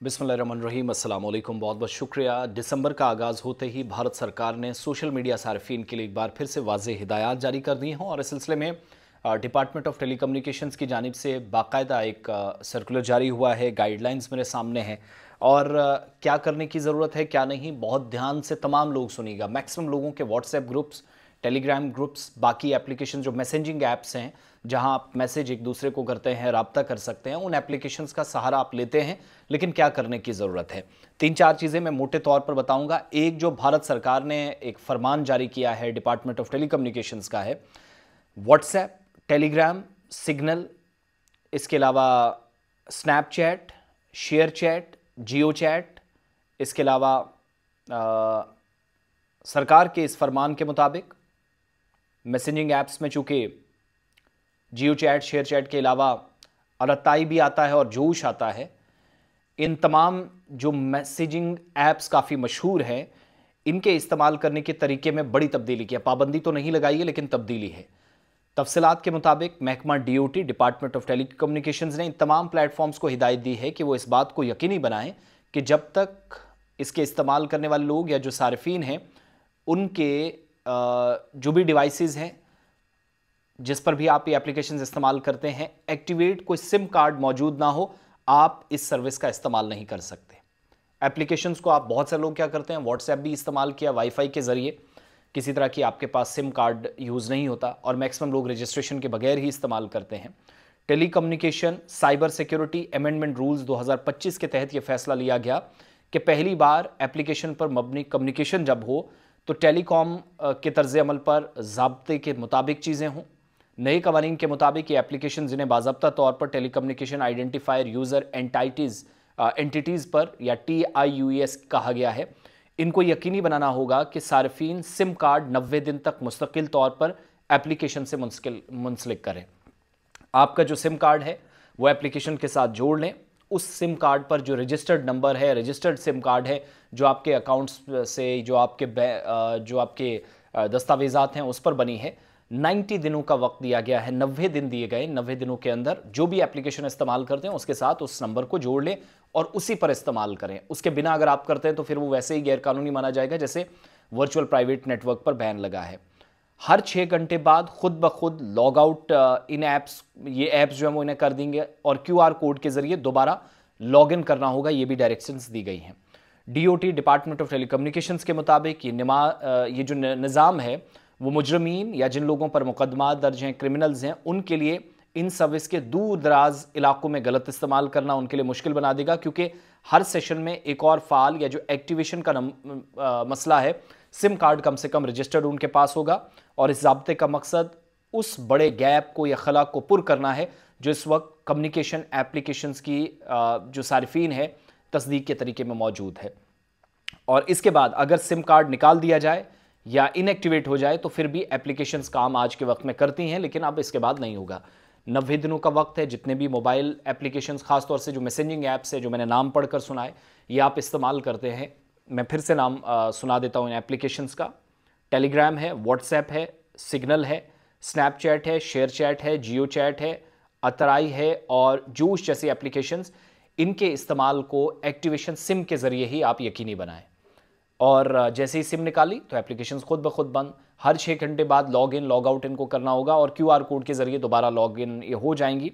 बिस्मिल्लाहिर्रहमानिर्रहीम, अस्सलाम वालेकुम। बहुत बहुत शुक्रिया। दिसंबर का आगाज़ होते ही भारत सरकार ने सोशल मीडिया सार्फिन के लिए एक बार फिर से वाज़ेह हिदायत जारी कर दी हैं और इस सिलसिले में डिपार्टमेंट ऑफ टेलीकम्युनिकेशंस की जानिब से बाकायदा एक सर्कुलर जारी हुआ है। गाइडलाइंस मेरे सामने हैं और क्या करने की ज़रूरत है क्या नहीं, बहुत ध्यान से तमाम लोग सुनिएगा। मैक्सिमम लोगों के व्हाट्सएप ग्रुप्स, टेलीग्राम ग्रुप्स, बाकी एप्लीकेशन जो मैसेजिंग ऐप्स हैं जहां आप मैसेज एक दूसरे को करते हैं, राब्ता कर सकते हैं, उन एप्लीकेशंस का सहारा आप लेते हैं। लेकिन क्या करने की ज़रूरत है, तीन चार चीज़ें मैं मोटे तौर पर बताऊंगा। एक, जो भारत सरकार ने एक फरमान जारी किया है डिपार्टमेंट ऑफ टेलीकम्युनिकेशंस का है, व्हाट्सएप, टेलीग्राम, सिग्नल, इसके अलावा स्नैपचैट, शेयर चैट, जियो चैट, इसके अलावा सरकार के इस फरमान के मुताबिक मैसेजिंग ऐप्स में चूंकि जियो चैट, शेयर चैट के अलावा अलताई भी आता है और जोश आता है, इन तमाम जो मैसेजिंग ऐप्स काफ़ी मशहूर हैं, इनके इस्तेमाल करने के तरीके में बड़ी तब्दीली की है। पाबंदी तो नहीं लगाई है लेकिन तब्दीली है। तफसीलात के मुताबिक महकमा डीओटी, डिपार्टमेंट ऑफ टेलीकम्युनिकेशंस ने इन तमाम प्लेटफॉर्म्स को हिदायत दी है कि वो इस बात को यकीनी बनाएं कि जब तक इसके इस्तेमाल करने वाले लोग या जो सार्फिन हैं, उनके जो भी डिवाइसेस हैं जिस पर भी आप ये एप्लीकेशंस इस्तेमाल करते हैं, एक्टिवेट कोई सिम कार्ड मौजूद ना हो, आप इस सर्विस का इस्तेमाल नहीं कर सकते। एप्लीकेशंस को आप, बहुत से लोग क्या करते हैं, व्हाट्सएप भी इस्तेमाल किया वाईफाई के ज़रिए, किसी तरह की आपके पास सिम कार्ड यूज़ नहीं होता और मैक्सिमम लोग रजिस्ट्रेशन के बगैर ही इस्तेमाल करते हैं। Telecommunication cyber security amendment rules 2025 के तहत यह फैसला लिया गया कि पहली बार एप्लीकेशन पर मबनी कम्युनिकेशन जब हो तो टेलीकॉम के तर्ज अमल पर ज़ाब्ते के मुताबिक चीज़ें हों। नए कवानीन के मुताबिक ये एप्लीकेशन जिन्हें बाज़ाब्ता तौर पर टेलीकम्युनिकेशन आइडेंटिफायर यूज़र एंटिटीज़ पर या TIUES कहा गया है, इनको यकीनी बनाना होगा कि सार्फिन सिम कार्ड 90 दिन तक मुस्तकिल तौर पर एप्लीकेशन से मुंसलिक करें। आपका जो सिम कार्ड है वो एप्लीकेशन के साथ जोड़ लें। उस सिम कार्ड पर जो रजिस्टर्ड नंबर है, रजिस्टर्ड सिम कार्ड है, जो आपके अकाउंट्स से, जो आपके दस्तावेज़ात हैं उस पर बनी है, 90 दिनों का वक्त दिया गया है, 90 दिन दिए गए। 90 दिनों के अंदर जो भी एप्लीकेशन इस्तेमाल करते हैं उसके साथ उस नंबर को जोड़ लें और उसी पर इस्तेमाल करें। उसके बिना अगर आप करते हैं तो फिर वो वैसे ही गैरकानूनी माना जाएगा जैसे वर्चुअल प्राइवेट नेटवर्क पर बैन लगा है। हर 6 घंटे बाद खुद ब खुद लॉग आउट इन ऐप्स, ये ऐप्स जो है वो इन्हें कर देंगे और QR कोड के जरिए दोबारा लॉग इन करना होगा। ये भी डायरेक्शंस दी गई हैं। DOT, डिपार्टमेंट ऑफ टेलीकम्युनिकेशंस के मुताबिक ये जो निज़ाम है वो मुजरमीन या जिन लोगों पर मुकदमा दर्ज हैं, क्रिमिनल्स हैं, उनके लिए इन सर्विस के दूर दराज इलाकों में गलत इस्तेमाल करना उनके लिए मुश्किल बना देगा, क्योंकि हर सेशन में एक और फाल या जो एक्टिवेशन का मसला है, सिम कार्ड कम से कम रजिस्टर्ड उनके पास होगा और इस ज़ाब्ते का मकसद उस बड़े गैप को या खला को पुर करना है जो इस वक्त कम्युनिकेशन एप्लीकेशंस की जो सार्फिन है तस्दीक के तरीके में मौजूद है। और इसके बाद अगर सिम कार्ड निकाल दिया जाए या इनएक्टिवेट हो जाए तो फिर भी एप्लीकेशंस काम आज के वक्त में करती हैं, लेकिन अब इसके बाद नहीं होगा। 90 दिनों का वक्त है। जितने भी मोबाइल एप्लीकेशंस, खासतौर से जो मैसेजिंग ऐप्स है, जो मैंने नाम पढ़कर सुनाए, ये आप इस्तेमाल करते हैं, मैं फिर से नाम सुना देता हूँ इन एप्लीकेशंस का। टेलीग्राम है, व्हाट्सएप है, सिग्नल है, स्नैपचैट है, शेयर चैट है, जियो चैट है, अतराई है और जोश जैसी एप्लीकेशंस, इनके इस्तेमाल को एक्टिवेशन सिम के ज़रिए ही आप यकीनी बनाएं। और जैसे ही सिम निकाली तो एप्लीकेशंस खुद ब खुद बंद। हर 6 घंटे बाद लॉग इन, लॉग आउट इनको करना होगा और QR कोड के ज़रिए दोबारा लॉग इन ये हो जाएंगी।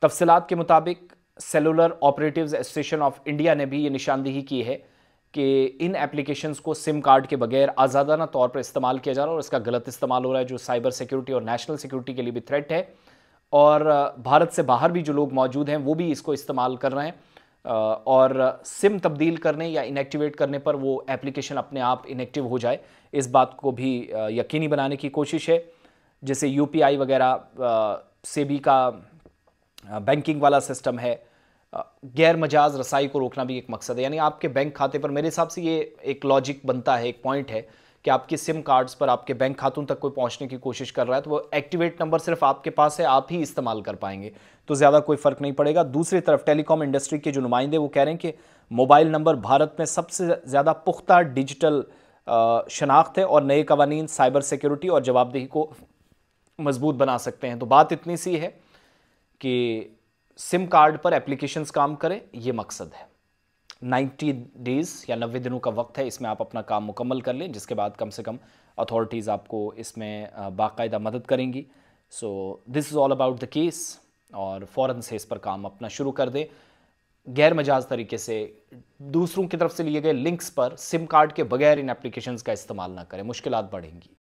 तफसीलात के मुताबिक cellular operatives association of India ने भी ये निशानदेही की है कि इन एप्लीकेशंस को सिम कार्ड के बगैर आज़ादाना तौर पर इस्तेमाल किया जा रहा है और इसका गलत इस्तेमाल हो रहा है, जो साइबर सिक्योरिटी और नेशनल सिक्योरिटी के लिए भी थ्रेट है। और भारत से बाहर भी जो लोग मौजूद हैं वो भी इसको इस्तेमाल कर रहे हैं और सिम तब्दील करने या इनएक्टिवेट करने पर वो एप्लीकेशन अपने आप इनएक्टिव हो जाए, इस बात को भी यकीनी बनाने की कोशिश है। जैसे UPI वगैरह से भी का बैंकिंग वाला सिस्टम है, गैर मजाज रसाई को रोकना भी एक मकसद है। यानी आपके बैंक खाते पर, मेरे हिसाब से ये एक लॉजिक बनता है, एक पॉइंट है कि आपके सिम कार्ड्स पर आपके बैंक खातों तक कोई पहुंचने की कोशिश कर रहा है तो वो एक्टिवेट नंबर सिर्फ आपके पास है, आप ही इस्तेमाल कर पाएंगे, तो ज़्यादा कोई फ़र्क नहीं पड़ेगा। दूसरी तरफ टेलीकॉम इंडस्ट्री के जो नुमाइंदे वो कह रहे हैं कि मोबाइल नंबर भारत में सबसे ज़्यादा पुख्ता डिजिटल शनाख्त है और नए कवानीन साइबर सिक्योरिटी और जवाबदेही को मजबूत बना सकते हैं। तो बात इतनी सी है कि सिम कार्ड पर एप्लीकेशंस काम करें, ये मकसद है। 90 डेज़ या 90 दिनों का वक्त है, इसमें आप अपना काम मुकम्मल कर लें, जिसके बाद कम से कम अथॉरिटीज़ आपको इसमें बाकायदा मदद करेंगी। So this is all about the case, और फ़ौरन से इस पर काम अपना शुरू कर दें। गैर मजाज तरीके से दूसरों की तरफ से लिए गए लिंक्स पर सिम कार्ड के बगैर इन एप्लीकेशंस का इस्तेमाल ना करें, मुश्किलात बढ़ेंगी।